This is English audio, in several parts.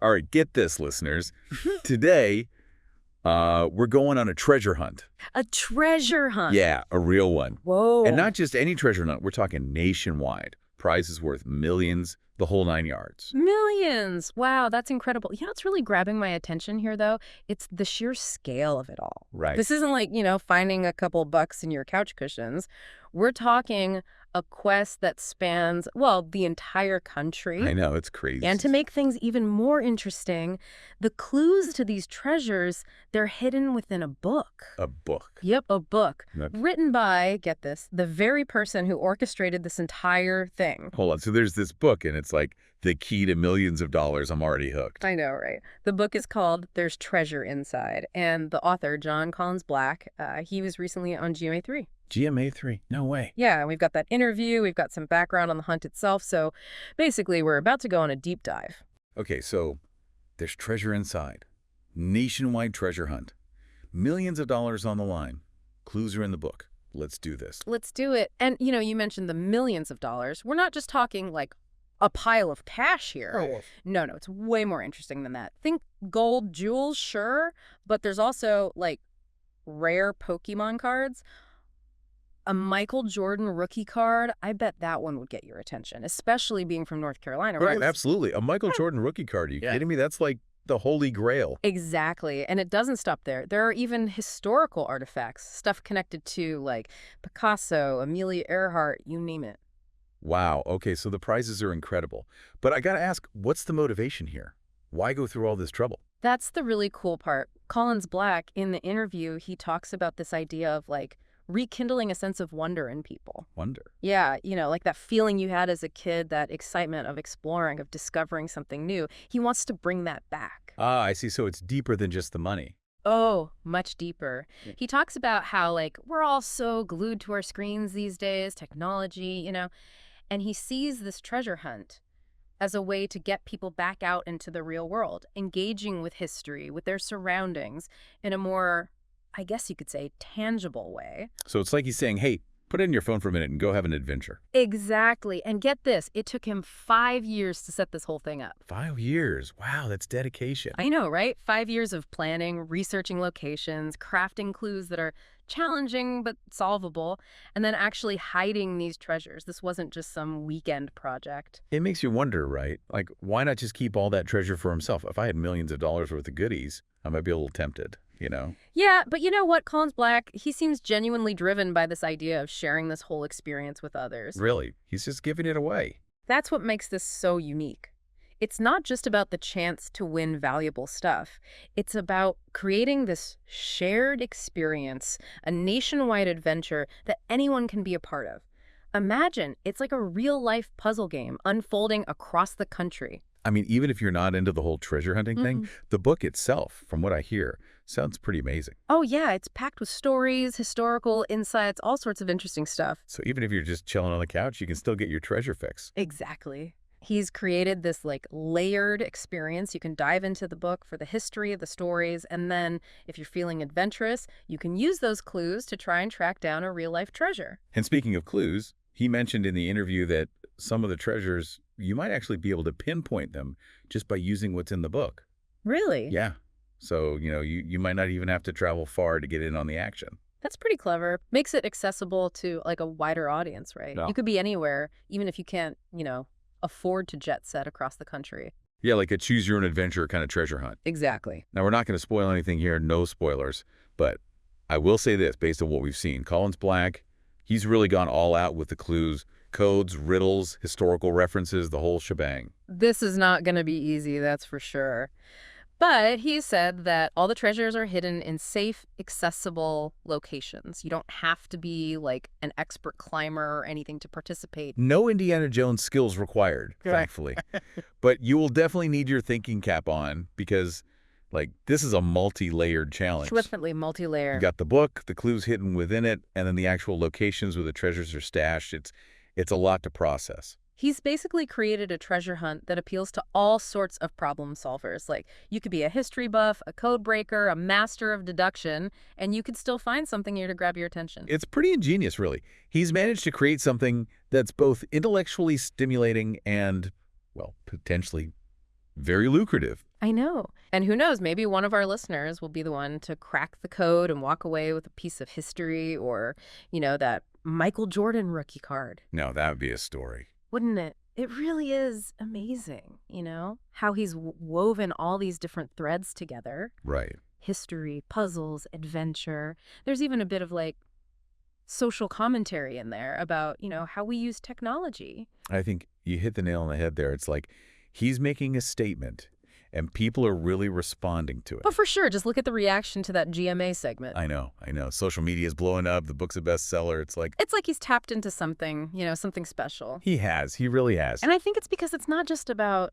All right, get this, listeners. Today, we're going on a treasure hunt. A treasure hunt? Yeah, a real one. Whoa. And not just any treasure hunt. We're talking nationwide. Prizes worth millions, the whole 9 yards. Millions! Wow, that's incredible. You know what's really grabbing my attention here, though? It's the sheer scale of it all. Right. This isn't like, finding a couple bucks in your couch cushions. We're talking a quest that spans, well, the entire country. I know, it's crazy. And to make things even more interesting, the clues to these treasures, they're hidden within a book. A book. Yep, a book. That's... Written by, get this, the very person who orchestrated this entire thing. Hold on. So there's this book, and it's like the key to millions of dollars. I'm already hooked. I know, right? The book is called There's Treasure Inside. And the author, Jon Collins-Black, he was recently on GMA3. GMA3? No way. Yeah, and we've got that interview. We've got some background on the hunt itself. So basically, we're about to go on a deep dive. Okay, so there's treasure inside. Nationwide treasure hunt. Millions of dollars on the line. Clues are in the book. Let's do this. Let's do it. And, you mentioned the millions of dollars. We're not just talking like a pile of cash here. Oh. No, it's way more interesting than that. Think gold, jewels, sure, but there's also like rare Pokemon cards. A Michael Jordan rookie card, I bet that one would get your attention, especially being from North Carolina. Right, absolutely. A Michael Jordan rookie card. Are you kidding me? That's like the holy grail. Exactly. And it doesn't stop there. There are even historical artifacts, stuff connected to like Picasso, Amelia Earhart, you name it. Wow. Okay, so the prizes are incredible. But I got to ask, what's the motivation here? Why go through all this trouble? That's the really cool part. Collins-Black, in the interview, he talks about this idea of like rekindling a sense of wonder in people. Wonder? Yeah, like that feeling you had as a kid, that excitement of exploring, of discovering something new. He wants to bring that back. Ah, I see. So it's deeper than just the money. Oh, much deeper. Yeah. He talks about how, like, we're all so glued to our screens these days, technology, and he sees this treasure hunt as a way to get people back out into the real world, engaging with history, with their surroundings in a more, I guess you could say, tangible way. So it's like he's saying, hey, put it in your phone for a minute and go have an adventure. Exactly. And get this, it took him 5 years to set this whole thing up. 5 years. Wow, that's dedication. I know, right? 5 years of planning, researching locations, crafting clues that are challenging but solvable, and then actually hiding these treasures. This wasn't just some weekend project. It makes you wonder, right? Like, why not just keep all that treasure for himself? If I had millions of dollars worth of goodies, I might be a little tempted. Yeah, but you know what, Collins-Black, he seems genuinely driven by this idea of sharing this whole experience with others. Really? He's just giving it away. That's what makes this so unique. It's not just about the chance to win valuable stuff. It's about creating this shared experience, a nationwide adventure that anyone can be a part of. Imagine, it's like a real-life puzzle game unfolding across the country. I mean, even if you're not into the whole treasure hunting thing, the book itself, from what I hear, sounds pretty amazing. Oh, yeah. It's packed with stories, historical insights, all sorts of interesting stuff. So even if you're just chilling on the couch, you can still get your treasure fix. Exactly. He's created this like layered experience. You can dive into the book for the history, the stories, and then if you're feeling adventurous, you can use those clues to try and track down a real-life treasure. And speaking of clues, he mentioned in the interview that some of the treasures, you might actually be able to pinpoint them just by using what's in the book. Really? Yeah. So, you might not even have to travel far to get in on the action. That's pretty clever. Makes it accessible to like a wider audience, right? Yeah. You could be anywhere, even if you can't, afford to jet set across the country. Yeah, like a choose-your-own-adventure kind of treasure hunt. Exactly. Now, we're not going to spoil anything here, no spoilers, but I will say this based on what we've seen. Collins-Black, he's really gone all out with the clues, codes, riddles, historical references, the whole shebang. This is not going to be easy, that's for sure. But he said that all the treasures are hidden in safe, accessible locations. You don't have to be like an expert climber or anything to participate. No Indiana Jones skills required, thankfully. But you will definitely need your thinking cap on because, this is a multi-layered challenge. Definitely multi-layer. You got the book, the clues hidden within it, and then the actual locations where the treasures are stashed. It's a lot to process. He's basically created a treasure hunt that appeals to all sorts of problem solvers. Like, you could be a history buff, a code breaker, a master of deduction, and you could still find something here to grab your attention. It's pretty ingenious, really. He's managed to create something that's both intellectually stimulating and, well, potentially very lucrative. I know. And who knows, maybe one of our listeners will be the one to crack the code and walk away with a piece of history or, that Michael Jordan rookie card. No, that would be a story. Wouldn't it? It really is amazing, how he's woven all these different threads together. Right. History, puzzles, adventure. There's even a bit of social commentary in there about, how we use technology. I think you hit the nail on the head there. It's like he's making a statement and people are really responding to it. But for sure, just look at the reaction to that GMA segment. I know. Social media is blowing up. The book's a bestseller. It's like he's tapped into something, something special. He has. He really has. And I think it's because it's not just about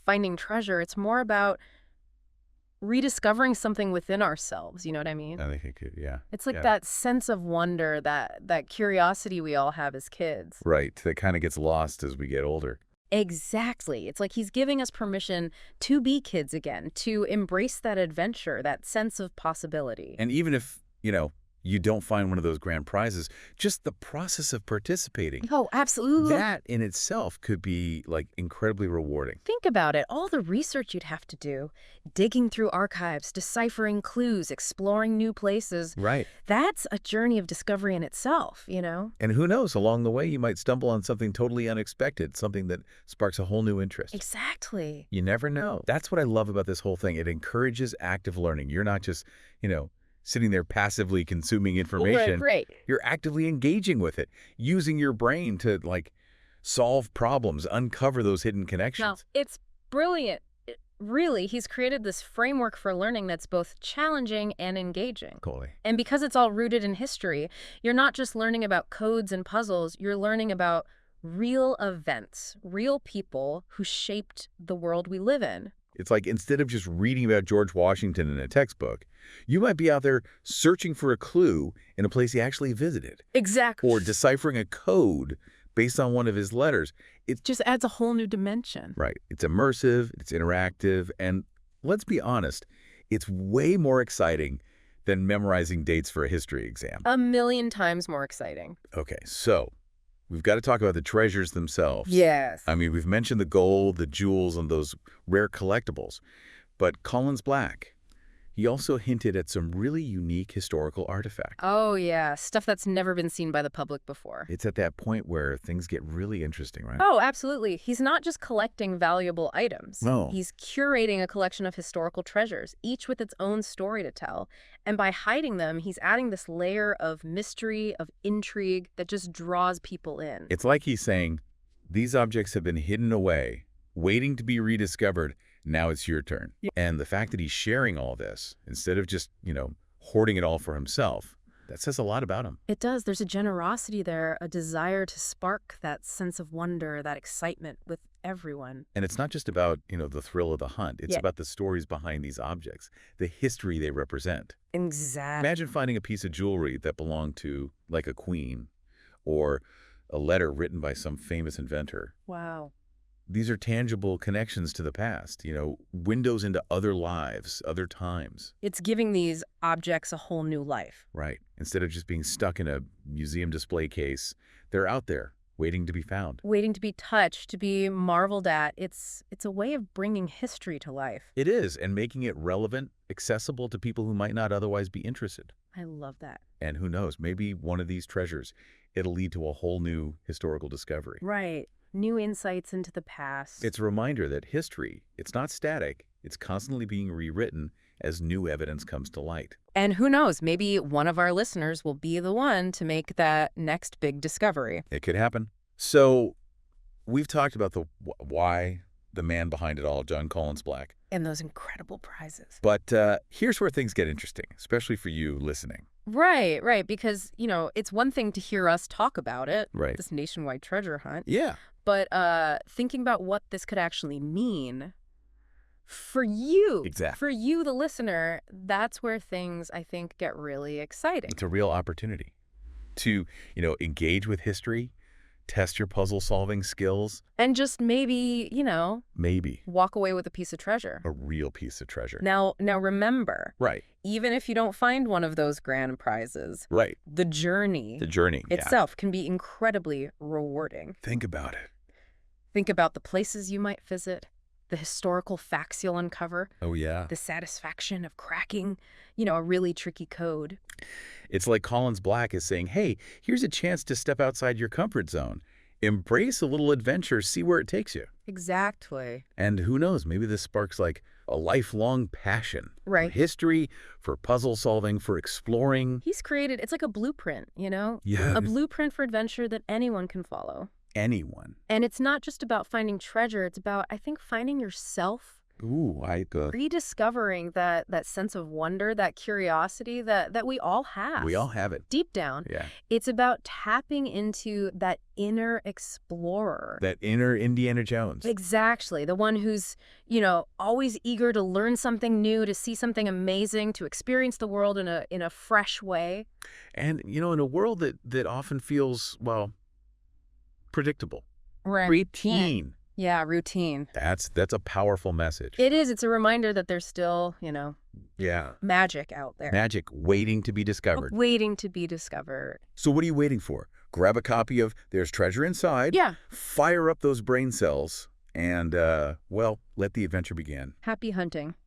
finding treasure. It's more about rediscovering something within ourselves. You know what I mean? I think it could, yeah. It's that sense of wonder, that curiosity we all have as kids. Right. That kind of gets lost as we get older. Exactly. It's like he's giving us permission to be kids again, to embrace that adventure, that sense of possibility. And even if, you don't find one of those grand prizes, just the process of participating. Oh, absolutely. That in itself could be incredibly rewarding. Think about it. All the research you'd have to do, digging through archives, deciphering clues, exploring new places. Right. That's a journey of discovery in itself, And who knows, along the way, you might stumble on something totally unexpected, something that sparks a whole new interest. Exactly. You never know. That's what I love about this whole thing. It encourages active learning. You're not just, sitting there passively consuming information. Right. You're actively engaging with it, using your brain to solve problems, uncover those hidden connections. Now, it's brilliant. Really, he's created this framework for learning that's both challenging and engaging. Totally. And because it's all rooted in history, you're not just learning about codes and puzzles, you're learning about real events, real people who shaped the world we live in. It's like instead of just reading about George Washington in a textbook, you might be out there searching for a clue in a place he actually visited. Exactly. Or deciphering a code based on one of his letters. It just adds a whole new dimension. Right. It's immersive, it's interactive, and let's be honest, it's way more exciting than memorizing dates for a history exam. 1,000,000 times more exciting. Okay, so we've got to talk about the treasures themselves. Yes. I mean, we've mentioned the gold, the jewels, and those rare collectibles. But Collins-Black, he also hinted at some really unique historical artifacts. Oh, yeah. Stuff that's never been seen by the public before. It's at that point where things get really interesting, right? Oh, absolutely. He's not just collecting valuable items. No. He's curating a collection of historical treasures, each with its own story to tell. And by hiding them, he's adding this layer of mystery, of intrigue that just draws people in. It's like he's saying, these objects have been hidden away, waiting to be rediscovered. Now it's your turn. Yeah. And the fact that he's sharing all this, instead of just, hoarding it all for himself, that says a lot about him. It does. There's a generosity there, a desire to spark that sense of wonder, that excitement with everyone. And it's not just about, the thrill of the hunt. It's about the stories behind these objects, the history they represent. Exactly. Imagine finding a piece of jewelry that belonged to, a queen, or a letter written by some famous inventor. Wow. These are tangible connections to the past, windows into other lives, other times. It's giving these objects a whole new life. Right. Instead of just being stuck in a museum display case, they're out there waiting to be found. Waiting to be touched, to be marveled at. It's a way of bringing history to life. It is, and making it relevant, accessible to people who might not otherwise be interested. I love that. And who knows, maybe one of these treasures, it'll lead to a whole new historical discovery. Right. New insights into the past. It's a reminder that history, it's not static. It's constantly being rewritten as new evidence comes to light. And who knows, maybe one of our listeners will be the one to make that next big discovery. It could happen. So we've talked about the why, the man behind it all, Jon Collins-Black. And those incredible prizes. But here's where things get interesting, especially for you listening. Right. Because, it's one thing to hear us talk about it, right, this nationwide treasure hunt. Yeah. But thinking about what this could actually mean for you, exactly, for you, the listener, that's where things, I think, get really exciting. It's a real opportunity to, engage with history, test your puzzle-solving skills. And just maybe, maybe walk away with a piece of treasure. A real piece of treasure. Now remember. Right. Even if you don't find one of those grand prizes. Right. The journey itself can be incredibly rewarding. Think about it. Think about the places you might visit, the historical facts you'll uncover, Oh, yeah. the satisfaction of cracking, a really tricky code. It's like Collins-Black is saying, hey, here's a chance to step outside your comfort zone. Embrace a little adventure, see where it takes you. Exactly. And who knows, maybe this sparks like a lifelong passion Right. for history, for puzzle solving, for exploring. He's created, it's like a blueprint, Yeah. a blueprint for adventure that anyone can follow. Anyone. And it's not just about finding treasure, it's about, I think, finding yourself, Ooh, rediscovering that sense of wonder, that curiosity that we all have. we all have it. Deep down. Yeah. It's about tapping into that inner explorer. That inner Indiana Jones. Exactly. The one who's, always eager to learn something new, to see something amazing, to experience the world in a fresh way. And, in a world that often feels, well, predictable. Right. Routine. Yeah, routine. That's a powerful message. It is. It's a reminder that there's still, Yeah. magic out there. Magic waiting to be discovered. Waiting to be discovered. So what are you waiting for? Grab a copy of There's Treasure Inside. Yeah. Fire up those brain cells and, let the adventure begin. Happy hunting.